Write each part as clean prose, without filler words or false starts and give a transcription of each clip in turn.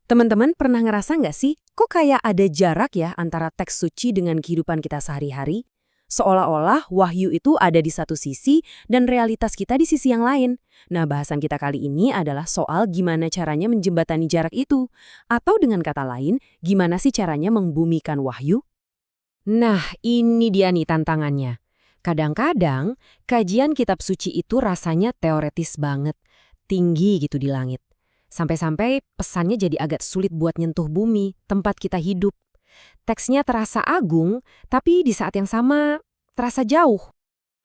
Teman-teman pernah ngerasa nggak sih, kok kayak ada jarak ya antara teks suci dengan kehidupan kita sehari-hari? Seolah-olah wahyu itu ada di satu sisi dan realitas kita di sisi yang lain. Nah, bahasan kita kali ini adalah soal gimana caranya menjembatani jarak itu. Atau dengan kata lain, gimana sih caranya membumikan wahyu? Nah, ini dia nih tantangannya. Kadang-kadang, kajian kitab suci itu rasanya teoretis banget, tinggi gitu di langit. Sampai-sampai pesannya jadi agak sulit buat nyentuh bumi, tempat kita hidup. Teksnya terasa agung, tapi di saat yang sama terasa jauh.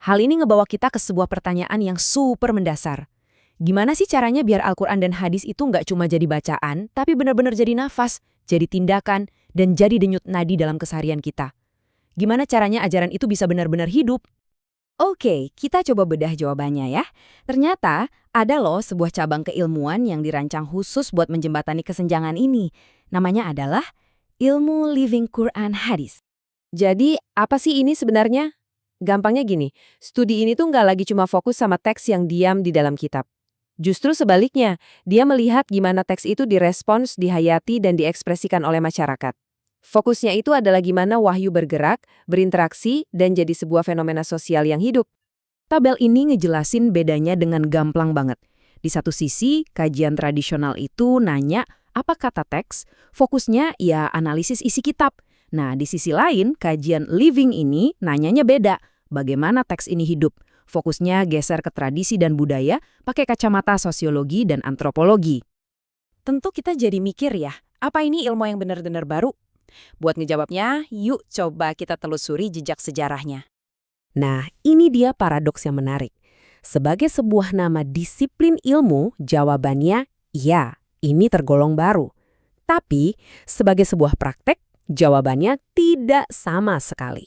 Hal ini ngebawa kita ke sebuah pertanyaan yang super mendasar. Gimana sih caranya biar Al-Quran dan hadis itu nggak cuma jadi bacaan, tapi benar-benar jadi nafas, jadi tindakan, dan jadi denyut nadi dalam keseharian kita? Gimana caranya ajaran itu bisa benar-benar hidup? Oke, kita coba bedah jawabannya ya. Ternyata ada loh sebuah cabang keilmuan yang dirancang khusus buat menjembatani kesenjangan ini. Namanya adalah ilmu Living Quran Hadis. Jadi, apa sih ini sebenarnya? Gampangnya gini, studi ini tuh nggak lagi cuma fokus sama teks yang diam di dalam kitab. Justru sebaliknya, dia melihat gimana teks itu direspons, dihayati, dan diekspresikan oleh masyarakat. Fokusnya itu adalah gimana wahyu bergerak, berinteraksi, dan jadi sebuah fenomena sosial yang hidup. Tabel ini ngejelasin bedanya dengan gamblang banget. Di satu sisi, kajian tradisional itu nanya apa kata teks, fokusnya ya analisis isi kitab. Nah, di sisi lain, kajian living ini nanyanya beda. Bagaimana teks ini hidup? Fokusnya geser ke tradisi dan budaya, pakai kacamata sosiologi dan antropologi. Tentu kita jadi mikir ya, apa ini ilmu yang benar-benar baru? Buat ngejawabnya, yuk coba kita telusuri jejak sejarahnya. Nah, ini dia paradoks yang menarik. Sebagai sebuah nama disiplin ilmu, jawabannya iya, ini tergolong baru. Tapi, sebagai sebuah praktek, jawabannya tidak sama sekali.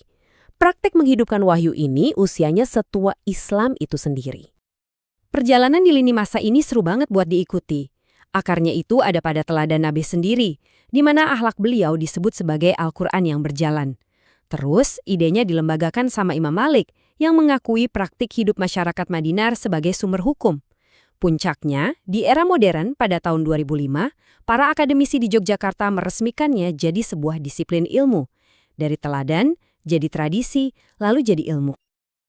Praktek menghidupkan wahyu ini usianya setua Islam itu sendiri. Perjalanan di lini masa ini seru banget buat diikuti. Akarnya itu ada pada teladan Nabi sendiri, di mana akhlak beliau disebut sebagai Al-Quran yang berjalan. Terus, idenya dilembagakan sama Imam Malik, yang mengakui praktik hidup masyarakat Madinah sebagai sumber hukum. Puncaknya, di era modern pada tahun 2005, para akademisi di Yogyakarta meresmikannya jadi sebuah disiplin ilmu. Dari teladan, jadi tradisi, lalu jadi ilmu.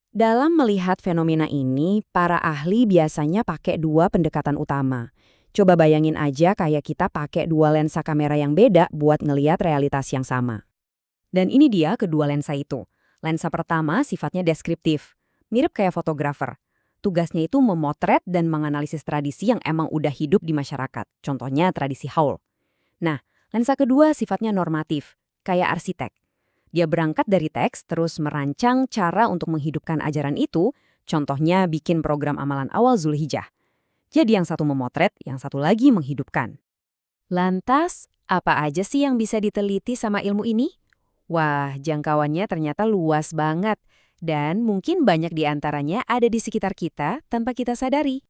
Dalam melihat fenomena ini, para ahli biasanya pakai dua pendekatan utama. Coba bayangin aja kayak kita pakai dua lensa kamera yang beda buat ngeliat realitas yang sama. Dan ini dia kedua lensa itu. Lensa pertama sifatnya deskriptif, mirip kayak fotografer. Tugasnya itu memotret dan menganalisis tradisi yang emang udah hidup di masyarakat, contohnya tradisi haul. Nah, lensa kedua sifatnya normatif, kayak arsitek. Dia berangkat dari teks terus merancang cara untuk menghidupkan ajaran itu, contohnya bikin program amalan awal Zulhijjah. Jadi yang satu memotret, yang satu lagi menghidupkan. Lantas, apa aja sih yang bisa diteliti sama ilmu ini? Wah, jangkauannya ternyata luas banget. Dan mungkin banyak di antaranya ada di sekitar kita tanpa kita sadari.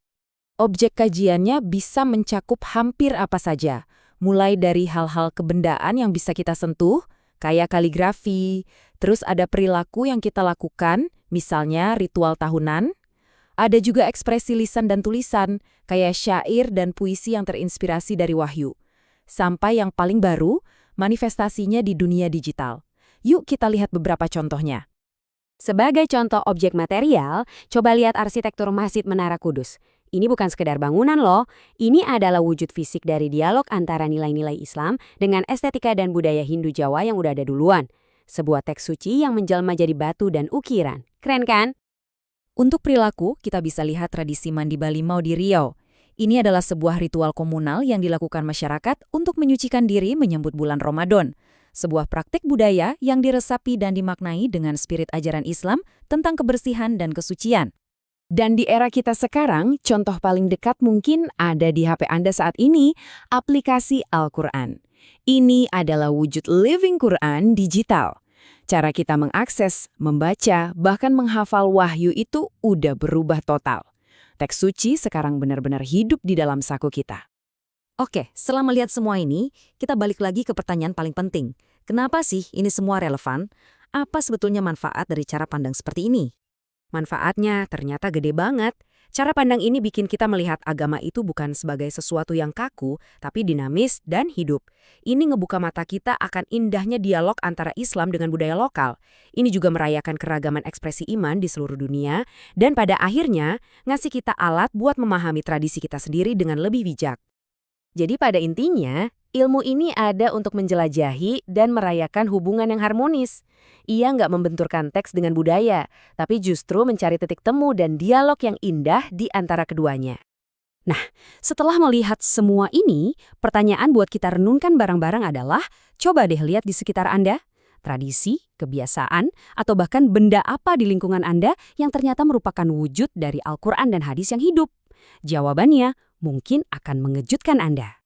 Objek kajiannya bisa mencakup hampir apa saja. Mulai dari hal-hal kebendaan yang bisa kita sentuh, kayak kaligrafi. Terus ada perilaku yang kita lakukan, misalnya ritual tahunan. Ada juga ekspresi lisan dan tulisan, kayak syair dan puisi yang terinspirasi dari wahyu. Sampai yang paling baru, manifestasinya di dunia digital. Yuk kita lihat beberapa contohnya. Sebagai contoh objek material, coba lihat arsitektur Masjid Menara Kudus. Ini bukan sekedar bangunan loh, ini adalah wujud fisik dari dialog antara nilai-nilai Islam dengan estetika dan budaya Hindu Jawa yang udah ada duluan. Sebuah teks suci yang menjelma jadi batu dan ukiran. Keren kan? Untuk perilaku, kita bisa lihat tradisi mandi balimau di Riau. Ini adalah sebuah ritual komunal yang dilakukan masyarakat untuk menyucikan diri menyambut bulan Ramadan. Sebuah praktik budaya yang diresapi dan dimaknai dengan spirit ajaran Islam tentang kebersihan dan kesucian. Dan di era kita sekarang, contoh paling dekat mungkin ada di HP Anda saat ini, aplikasi Al-Quran. Ini adalah wujud Living Quran digital. Cara kita mengakses, membaca, bahkan menghafal wahyu itu udah berubah total. Teks suci sekarang benar-benar hidup di dalam saku kita. Oke, setelah melihat semua ini, kita balik lagi ke pertanyaan paling penting. Kenapa sih ini semua relevan? Apa sebetulnya manfaat dari cara pandang seperti ini? Manfaatnya ternyata gede banget. Cara pandang ini bikin kita melihat agama itu bukan sebagai sesuatu yang kaku, tapi dinamis dan hidup. Ini ngebuka mata kita akan indahnya dialog antara Islam dengan budaya lokal. Ini juga merayakan keragaman ekspresi iman di seluruh dunia, dan pada akhirnya ngasih kita alat buat memahami tradisi kita sendiri dengan lebih bijak. Jadi pada intinya, ilmu ini ada untuk menjelajahi dan merayakan hubungan yang harmonis. Ia nggak membenturkan teks dengan budaya, tapi justru mencari titik temu dan dialog yang indah di antara keduanya. Nah, setelah melihat semua ini, pertanyaan buat kita renungkan bareng-bareng adalah, coba deh lihat di sekitar Anda. Tradisi, kebiasaan, atau bahkan benda apa di lingkungan Anda yang ternyata merupakan wujud dari Al-Quran dan hadis yang hidup. Jawabannya mungkin akan mengejutkan Anda.